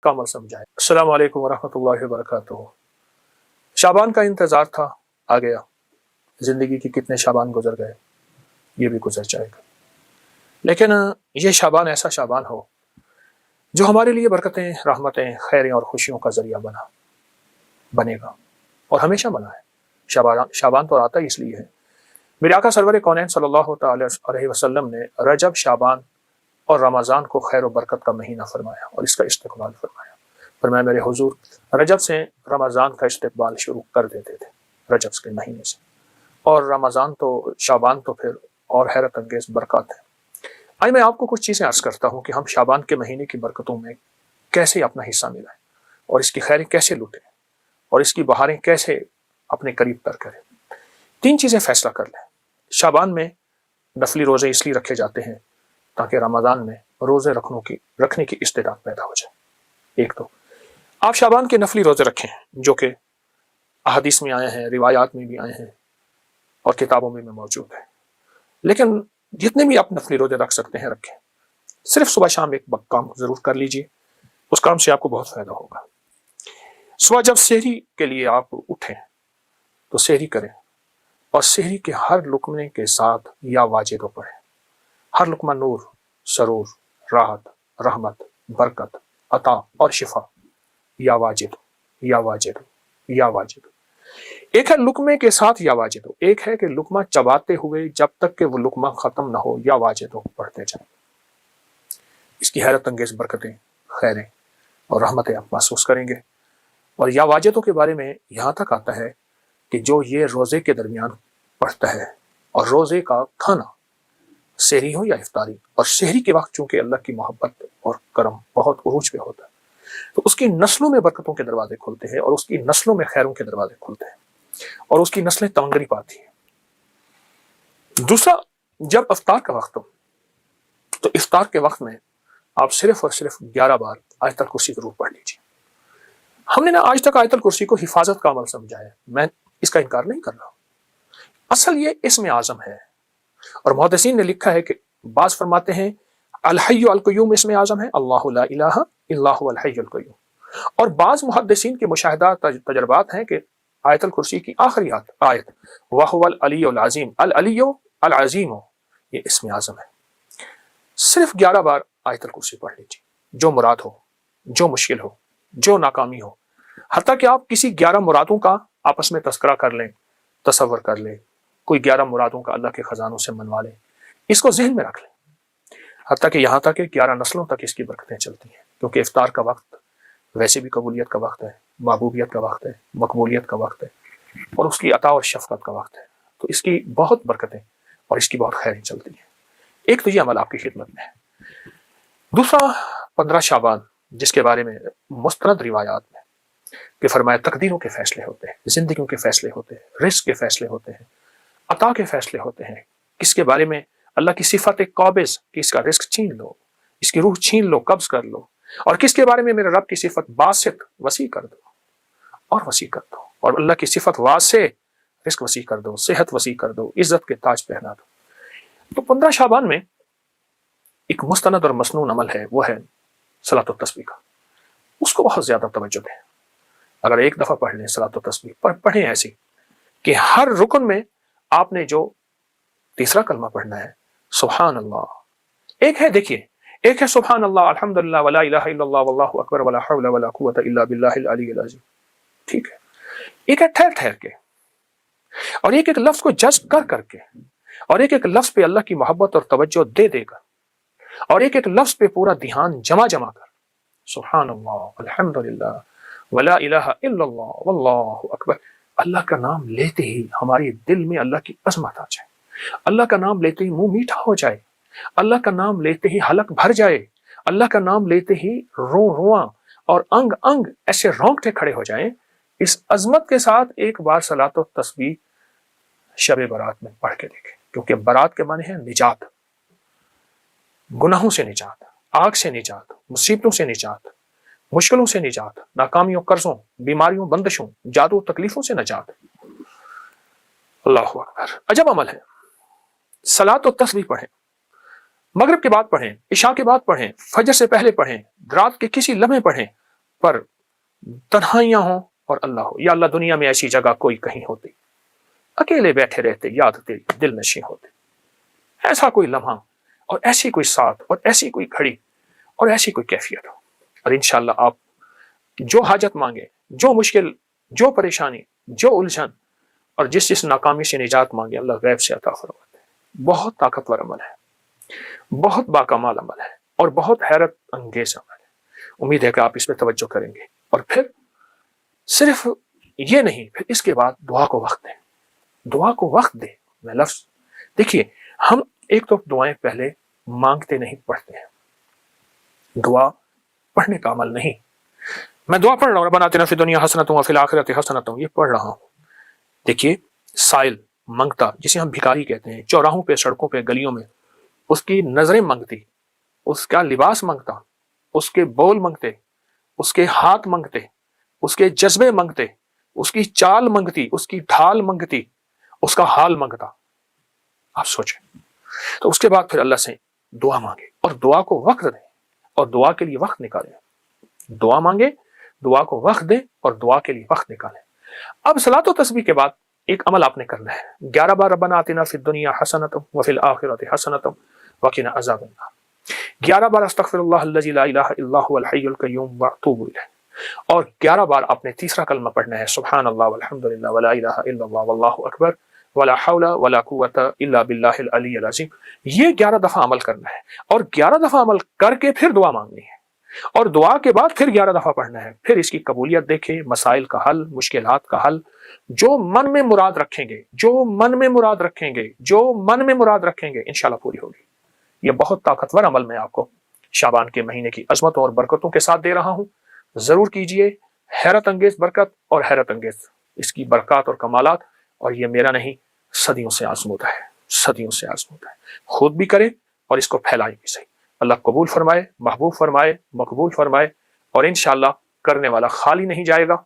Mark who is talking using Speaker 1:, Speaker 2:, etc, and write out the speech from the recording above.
Speaker 1: کا عمल समझाएं। अस्सलामु अलैकुम वरहमतुल्लाहि वबरकातुहू। शाबान का इंतज़ार था, आ गया। ज़िंदगी की कितने शाबान गुजर गए, ये भी गुजर जाएगा, लेकिन ये शाबान ऐसा शाबान हो जो हमारे लिए बरकतें, रहमतें, खैरें और खुशियों का ज़रिया बनेगा और हमेशा बना है। शाबान तो आता ही इसलिए है। मेरे आका सरवर कौनैन सल्लल्लाहु तआला अलैहि वसल्लम ने रजब, शाबान और रमज़ान को खैर और बरकत का महीना फरमाया और इसका इस्तक़बाल फरमाया। फरमाया मेरे हुजूर रजब से रमज़ान का इस्तक़बाल शुरू कर देते थे, रजब के महीने से, और रमज़ान तो, शाबान तो फिर और हैरत अंगेज़ बरकत है। आइए मैं आपको कुछ चीज़ें अर्ज़ करता हूँ कि हम शाबान के महीने की बरकतों में कैसे अपना हिस्सा मिलाएं और इसकी खैरें कैसे लूटें और इसकी बहारें कैसे अपने करीब तर करें। 3 चीज़ें फ़ैसला कर लें। शाबान में नफली रोज़े इसलिए रखे जाते हैं ताकि रमज़ान में रोज़े रखने की इस्तेदाद पैदा हो जाए। एक तो आप शाबान के नफली रोज़े रखें जो कि अहादीस में आए हैं, रिवायात में भी आए हैं और किताबों में मौजूद है। लेकिन जितने भी आप नफली रोज़े रख सकते हैं रखें। सिर्फ सुबह शाम एक काम ज़रूर कर लीजिए, उस काम से आपको बहुत फ़ायदा होगा। सुबह जब सहरी के लिए आप उठें तो सहरी करें और सहरी के हर लुकमे के साथ या वाजिद पढ़ें। हर लुकमा नूर, सरूर, राहत, रहमत, बरकत, अता और शिफा। या वाजिद, या वाजिद, या वाजिद। एक है लुकमे के साथ या वाजिद, एक है कि लुकमा चबाते हुए जब तक कि वो लुकमा खत्म ना हो या वाजिद पढ़ते जाएं। इसकी हैरत अंगेज बरकतें, खैरें और रहमतें आप महसूस करेंगे। और या वाजिदों के बारे में यहाँ तक आता है कि जो ये रोज़े के दरमियान पढ़ता है और रोज़े का खाना सहरी हो या इफ्तारी, और सहरी के वक्त चूंकि अल्लाह की मोहब्बत और करम बहुत उरूज पे होता है तो उसकी नस्लों में बरकतों के दरवाजे खुलते हैं और उसकी नस्लों में खैरों के दरवाजे खुलते हैं और उसकी नस्लें तंगरी पाती हैं। दूसरा, जब इफ्तार का वक्त हो तो इफ्तार के वक्त में आप सिर्फ और सिर्फ 11 बार आयतल कुर्सी जरूर पढ़ लीजिए। हमने ना आज तक आयतल कुर्सी को हिफाजत का अमल समझा है, मैं इसका इनकार नहीं कर रहा। असल ये इसमें आज़म है और मुहद्दिसीन ने लिखा है कि बाज़ फरमाते हैं अल हय्यु अल क़य्यूम इसमें आज़म है, अल्लाहु ला इलाहा इल्ला हुवल हय्युल क़य्यूम। और बाज़ मुहद्दिसीन के मुशाहिदात तजर्बात हैं कि आयतल कुर्सी की आखिरी आयत व हुवल अलियुल अज़ीम, अल अलिय्यु अल अज़ीम, ये इसमें आज़म है। सिर्फ 11 बार आयतल कुर्सी पढ़ लीजिए, जो मुराद हो, जो मुश्किल हो, जो नाकामी हो। हत्ता कि आप किसी 11 मुरादों का आपस में तस्करा कर लें, तसव्वुर कर लें, कोई 11 मुरादों का अल्लाह के खजानों से मनवा लें, इसको ज़हन में रख लें। हत्ता कि यहाँ तक कि 11 नस्लों तक इसकी बरकतें चलती हैं, क्योंकि इफ्तार का वक्त वैसे भी कबूलियत का वक्त है, महबूबियत का वक्त है, मकबूलियत का वक्त है और उसकी अता और शफ़क़त का वक्त है। तो इसकी बहुत बरकतें और इसकी बहुत खैरें चलती हैं। एक तो ये अमल आपकी खिदमत में है। दूसरा, 15 शाबान, जिसके बारे में मुस्तनद रिवायात में कि फरमाया तकदीरों के फैसले होते हैं, जिंदगियों के फैसले होते हैं, रिस्क के फैसले होते हैं, अता के फैसले होते हैं। किसके बारे में अल्लाह की सिफत काबिज कि इसका रिस्क छीन लो, इसकी रूह छीन लो, कब्ज कर लो। और किसके बारे में मेरे रब की सिफत बासित, वसी कर दो और वसी कर दो। और अल्लाह की सिफत वासे, रिस्क वसी कर दो, सेहत वसी कर दो, इज्जत के ताज पहना दो। तो 15 शाबान में एक मुस्तनद और मसनून अमल है, वो है सलात व तस्बीह का। उसको बहुत ज्यादा तवज्जो दें। अगर एक दफा पढ़ लें सलात व तस्बीह, पर पढ़ें ऐसी कि हर रुकन में आपने जो तीसरा कलमा पढ़ना है सुभान अल्लाह। एक है, देखिए, एक है सुभान अल्लाह, अल्हम्दुलिल्लाह, वला इलाहा इल्लल्लाह, वल्लाहु अकबर, वला हौला वला कुव्वता इल्ला बिल्लाहिल अलिय्यिल अज़ीम। ठीक है। एक है ठहर ठहर के, और एक एक लफ्ज को जज्ब कर करके, और एक एक लफ्ज पे अल्लाह की मोहब्बत और तवज्जो दे देकर, और एक एक लफ्ज पे पूरा ध्यान जमा जमा कर सुभान अल्लाह, अल्हम्दुलिल्लाह, वला इलाहा इल्लल्लाह, वल्लाहु अकबर। अल्लाह का नाम लेते ही हमारे दिल में अल्लाह की अजमत आ जाए, अल्लाह का नाम लेते ही मुंह मीठा हो जाए, अल्लाह का नाम लेते ही हलक भर जाए, अल्लाह का नाम लेते ही रोआ और अंग अंग ऐसे रोंगटे खड़े हो जाएं। इस अजमत के साथ एक बार सलात व तस्बीह शब बारात में पढ़ के देखें, क्योंकि बारात के माने हैं निजात, गुनाहों से निजात, आग से निजात, मुसीबतों से निजात, मुश्किलों से निजात, नाकामियों, कर्जों, बीमारियों, बंदिशों, जादू, तकलीफों से निजात। अल्लाहु अकबर। अजब अमल है। सलात व तस्बीह पढ़ें, मगरिब के बाद पढ़ें, इशा के बाद पढ़ें, फजर से पहले पढ़ें, रात के किसी लम्हे पढ़ें, پر تنہائیاں ہوں اور اللہ ہو. یا اللہ دنیا میں ایسی جگہ کوئی کہیں ہوتی، اکیلے بیٹھے رہتے، یاد تیری دل نشیں ہوتے. ایسا کوئی لمحہ اور ایسی کوئی ساتھ اور ایسی کوئی گھڑی اور ایسی کوئی کیفیت ہو، اور انشاءاللہ آپ جو حاجت مانگے، جو مشکل، جو پریشانی، جو الجھن اور جس ناکامی سے نجات مانگے، اللہ غیب سے عطا فرماتے ہیں. بہت طاقتور عمل ہے، بہت باکمال عمل ہے، اور بہت حیرت انگیز عمل ہے. امید ہے کہ آپ اس پہ توجہ کریں گے. اور پھر صرف یہ نہیں، پھر اس کے بعد دعا کو وقت دیں. دعا کو وقت دیں. میں لفظ دیکھیے، ہم ایک تو دعائیں پہلے مانگتے نہیں، پڑھتے ہیں. دعا پڑھنے کا عمل نہیں. میں دعا پڑھ رہا ہوں، ربنا آتنا فی الدنیا حسنۃ وفی الآخرۃ حسنۃ، یہ پڑھ رہا ہوں. دیکھیے، سائل منگتا، جسے ہم بھکاری کہتے ہیں، چوراہوں پہ، سڑکوں پہ، گلیوں میں، اس کی نظریں منگتی، اس کا لباس منگتا، اس کے بول منگتے، اس کے ہاتھ منگتے، اس کے جذبے منگتے، اس کی چال منگتی، اس کی ڈھال منگتی، اس کا حال منگتا. آپ سوچیں. تو اس کے بعد پھر اللہ سے دعا مانگے، اور دعا کو وقت دیں، اور دعا کے لیے وقت نکالیں. دعا مانگے، دعا کو وقت دیں، اور دعا کے لیے وقت نکالیں. اب صلاۃ و تسبیح کے بعد ایک عمل آپ نے کرنا ہے. 11 بار ربنا آتنا فی الدنیا حسنۃ وفی الآخرۃ حسنۃ وقنا عذاب النار. 11 بار استغفر اللہ الذی لا الہ الا هو الحی القیوم واتوب الیہ. اور 11 بار آپ نے تیسرا کلمہ پڑھنا ہے، سبحان اللہ والحمد للہ ولا الہ الا اللہ واللہ اکبر ولا حول ولا قوت الا باللہ العلی العظیم. یہ 11 دفعہ عمل کرنا ہے، اور 11 دفعہ عمل کر کے پھر دعا مانگنی ہے، اور دعا کے بعد پھر 11 دفعہ پڑھنا ہے. پھر اس کی قبولیت دیکھیں، مسائل کا حل، مشکلات کا حل، جو من میں مراد رکھیں گے، جو من میں مراد رکھیں گے، جو من میں مراد رکھیں گے، انشاءاللہ پوری ہوگی. یہ بہت طاقتور عمل میں آپ کو شعبان کے مہینے کی عظمتوں اور برکتوں کے ساتھ دے رہا ہوں. ضرور کیجئے. حیرت انگیز برکت اور حیرت انگیز اس کی برکات اور کمالات، اور یہ میرا نہیں، صدیوں سے آزمودہ ہے، صدیوں سے آزمودہ ہے. خود بھی کریں اور اس کو پھیلائیں بھی صحیح. اللہ قبول فرمائے، محبوب فرمائے، مقبول فرمائے، اور انشاءاللہ کرنے والا خالی نہیں جائے گا.